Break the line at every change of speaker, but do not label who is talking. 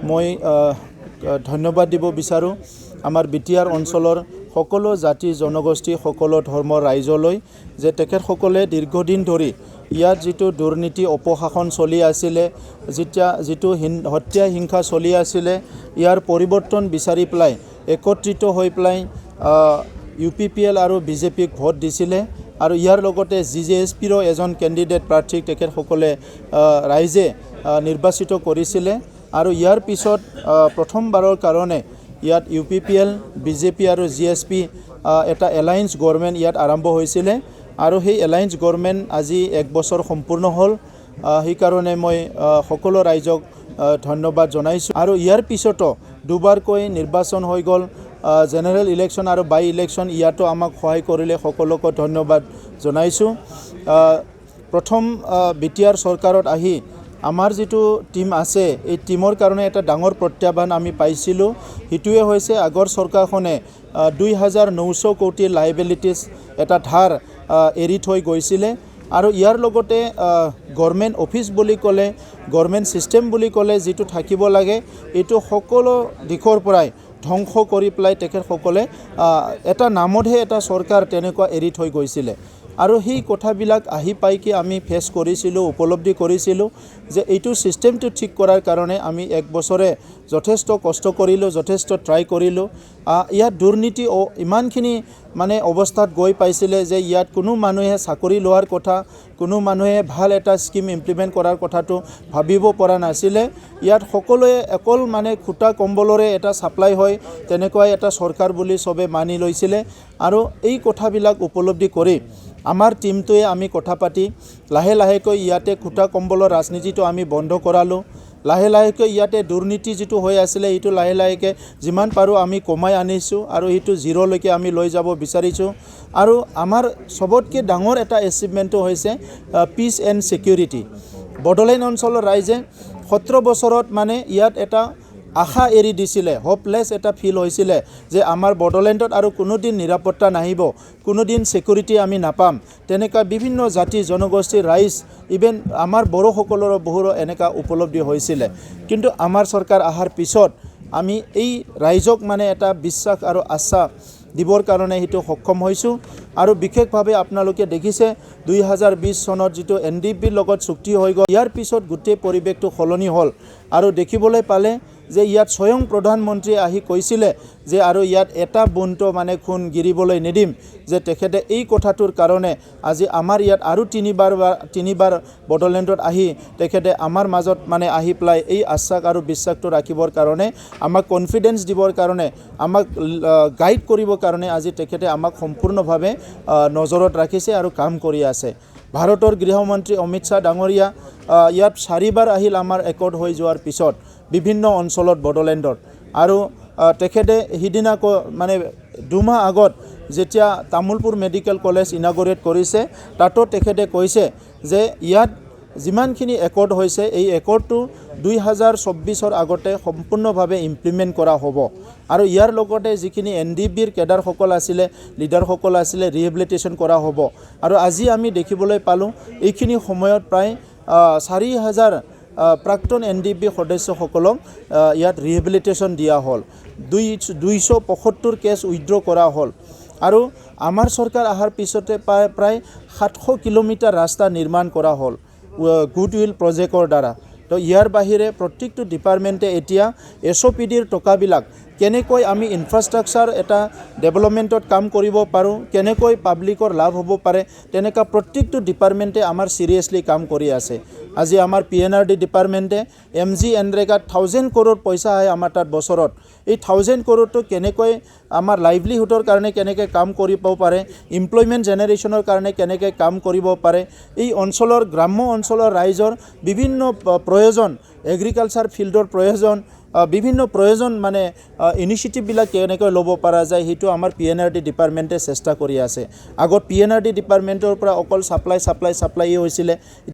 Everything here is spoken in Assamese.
মই ধন্যবাদ দিব বিচাৰোঁ আমাৰ বিটিআৰ অঞ্চলৰ সকলো জাতি জনগোষ্ঠী সকলো ধৰ্মৰ ৰাইজলৈ যে তেখেতসকলে দীৰ্ঘদিন ধৰি ইয়াত যিটো দুৰ্নীতি অপশাসন চলি আছিলে যিটো হত্যা হিংসা চলি আছিলে ইয়াৰ পৰিৱৰ্তন বিচাৰি পেলাই একত্ৰিত হৈ পেলাই UPPL আৰু BJPক ভোট দিছিলে আৰু ইয়াৰ লগতে GJSPৰ এজন কেণ্ডিডেট প্ৰাৰ্থীক তেখেতসকলে ৰাইজে নিৰ্বাচিত কৰিছিলে আৰু ইয়াৰ পিছত প্ৰথমবাৰৰ কাৰণে ইয়াত UPPL BJP আৰু GSP এটা এলায়েন্স গভৰ্ণমেণ্ট ইয়াত আৰম্ভ হৈছিলে আৰু সেই এলায়েন্স গভৰ্ণমেণ্ট আজি 1 বছৰ সম্পূৰ্ণ হ'ল সেইকাৰণে মই সকলো ৰাইজক ধন্যবাদ জনাইছোঁ আৰু ইয়াৰ পিছতো দুবাৰকৈ নিৰ্বাচন হৈ গ'ল জেনেৰেল ইলেকশ্যন আৰু বাই ইলেকশ্যন ইয়াতো আমাক সহায় কৰিলে সকলোকে ধন্যবাদ জনাইছোঁ প্ৰথম বিটিআৰ চৰকাৰত আহি আমাৰ যিটো টিম আছে এই টিমৰ কাৰণে এটা ডাঙৰ প্ৰত্যাহ্বান আমি পাইছিলোঁ সেইটোৱে হৈছে আগৰ চৰকাৰখনে 2900 কোটি লাইবিলিটিছ এটা ধাৰ এৰি থৈ গৈছিলে আৰু ইয়াৰ লগতে গভৰ্ণমেণ্ট অফিচ বুলি ক'লে গভৰ্ণমেণ্ট ছিষ্টেম বুলি ক'লে যিটো থাকিব লাগে এইটো সকলো দিশৰ পৰাই ধ্বংস কৰি পেলাই তেখেতসকলে এটা নামতহে এটা চৰকাৰ তেনেকুৱা এৰি থৈ গৈছিলে আৰু সেই কথাবিলাক আহি পাই কি আমি ফেচ কৰিছিলোঁ উপলব্ধি কৰিছিলোঁ যে এইটো ছিষ্টেমটো ঠিক কৰাৰ কাৰণে আমি 1 বছৰে যথেষ্ট কষ্ট কৰিলোঁ যথেষ্ট ট্ৰাই কৰিলোঁ ইয়াত দুৰ্নীতি ইমানখিনি মানে অৱস্থাত গৈ পাইছিলে যে ইয়াত কোনো মানুহে চাকৰি লোৱাৰ কথা কোনো মানুহে ভাল এটা স্কিম ইমপ্লিমেণ্ট কৰাৰ কথাটো ভাবিব পৰা নাছিলে ইয়াত সকলোৱে অকল মানে খুটা কম্বলৰে এটা ছাপ্লাই হয় তেনেকুৱাই এটা চৰকাৰ বুলি চবে মানি লৈছিলে আৰু এই কথাবিলাক উপলব্ধি কৰি আমাৰ টিমটোৱে আমি কথা পাতি লাহে লাহেকৈ ইয়াতে খুটা কম্বলৰ ৰাজনীতিটো আমি বন্ধ কৰালোঁ লাহে লাহেকৈ ইয়াতে দুৰ্নীতি যিটো হৈ আছিলে এইটো লাহে লাহেকৈ যিমান পাৰোঁ আমি কমাই আনিছোঁ আৰু এইটো জিৰ'লৈকে আমি লৈ যাব বিচাৰিছোঁ আৰু আমাৰ চবতকৈ ডাঙৰ এটা এচিভমেণ্টটো হৈছে পিচ এণ্ড ছিকিউৰিটি বড়োলেণ্ড অঞ্চলৰ ৰাইজে 17 বছৰত মানে ইয়াত এটা আশা এৰি দিছিলে হোপলেছ এটা ফিল হৈছিলে যে আমাৰ বড়োলেণ্ডত আৰু কোনোদিন নিৰাপত্তা নাহিব কোনোদিন ছিকিউৰিটি আমি নাপাম তেনেকুৱা বিভিন্ন জাতি জনগোষ্ঠীৰ ৰাইজ ইভেন আমাৰ বড়োসকলৰো বহুতো এনেকুৱা উপলব্ধি হৈছিলে কিন্তু আমাৰ চৰকাৰ অহাৰ পিছত আমি এই ৰাইজক মানে এটা বিশ্বাস আৰু আস্থা দিবৰ কাৰণে সেইটো সক্ষম হৈছোঁ আৰু বিশেষভাৱে আপোনালোকে দেখিছে 2020 চনত যিটো NDPৰ লগত চুক্তি হৈ গ'ল ইয়াৰ পিছত গোটেই পৰিৱেশটো সলনি হ'ল আৰু দেখিবলৈ পালে যে ইয়াত স্বয়ং প্ৰধানমন্ত্ৰীয়ে আহি কৈছিলে যে আৰু ইয়াত এটা বুণ্ড মানে খুন গিৰিবলৈ নিদিম যে তেখেতে এই কথাটোৰ কাৰণে আজি আমাৰ ইয়াত আৰু তিনিবাৰ বড়োলেণ্ডত আহি তেখেতে আমাৰ মাজত মানে আহি পেলাই এই আশ্বাস আৰু বিশ্বাসটো ৰাখিবৰ কাৰণে আমাক কনফিডেন্স দিবৰ কাৰণে আমাক গাইড কৰিবৰ কাৰণে আজি তেখেতে আমাক সম্পূৰ্ণভাৱে নজৰত ৰাখিছে আৰু কাম কৰি আছে ভাৰতৰ গৃহমন্ত্ৰী অমিত শ্বাহ ডাঙৰীয়া ইয়াত 4বাৰ আহিল আমাৰ একৰ্ড হৈ যোৱাৰ পিছত বিভিন্ন অঞ্চলত বড়োলেণ্ডৰ আৰু তেখেতে সিদিনা মানে 2 মাহ আগত যেতিয়া তামুলপুৰ মেডিকেল কলেজ ইনাগৰেট কৰিছে তাতো তেখেতে কৈছে যে ইয়াত যিমানখিনি একৰ্ড হৈছে এই একৰ্ডটো 2024ৰ আগতে সম্পূৰ্ণভাৱে ইমপ্লিমেণ্ট কৰা হ'ব আৰু ইয়াৰ লগতে যিখিনি NDPৰ কেডাৰসকল আছিলে লিডাৰসকল আছিলে ৰিহেবিলিটেশ্যন কৰা হ'ব আৰু আজি আমি দেখিবলৈ পালোঁ এইখিনি সময়ত প্ৰায় 4000 প্ৰাক্তন NDP সদস্যসকলক ইয়াত ৰিহেবিলিটেশ্যন দিয়া হ'ল 275 কেছ উইথড্ৰ কৰা হ'ল আৰু আমাৰ চৰকাৰ অহাৰ পিছতে প্ৰায় 700 কিলোমিটাৰ ৰাস্তা নিৰ্মাণ কৰা হ'ল গুডউইল প্ৰজেক্টৰ দ্বাৰা তো ইয়াৰ বাহিৰে প্ৰত্যেকটো ডিপাৰ্টমেণ্টে এতিয়া SOPDৰ টকাবিলাক কেনেকৈ আমি ইনফ্ৰাষ্ট্ৰাকচাৰ এটা ডেভেলপমেণ্টত কাম কৰিব পাৰোঁ কেনেকৈ পাব্লিকৰ লাভ হ'ব পাৰে তেনেকুৱা প্ৰত্যেকটো ডিপাৰ্টমেণ্টে আমাৰ চিৰিয়াছলি কাম কৰি আছে আজি আমাৰ PNRD ডিপাৰ্টমেণ্টে MG এনৰেগাত 1000 কৰোৰ পইচা আহে আমাৰ তাত বছৰত এই 1000 কৰোৰটো কেনেকৈ আমাৰ লাইভলিহুডৰ কাৰণে কেনেকৈ কাম কৰিব পাৰে এমপ্লয়মেণ্ট জেনেৰেশ্যনৰ কাৰণে কেনেকৈ কাম কৰিব পাৰে এই অঞ্চলৰ গ্ৰাম্য অঞ্চলৰ ৰাইজৰ বিভিন্ন প্ৰয়োজন এগ্ৰিকালচাৰ ফিল্ডৰ প্ৰয়োজন বিভিন্ন প্ৰয়োজন মানে ইনিচিয়েটিভবিলাক কেনেকৈ ল'ব পৰা যায় সেইটো আমাৰ PNRD ডিপাৰ্টমেণ্টে চেষ্টা কৰি আছে আগত PNRD ডিপাৰ্টমেণ্টৰ পৰা অকল ছাপ্লাই হৈছিলে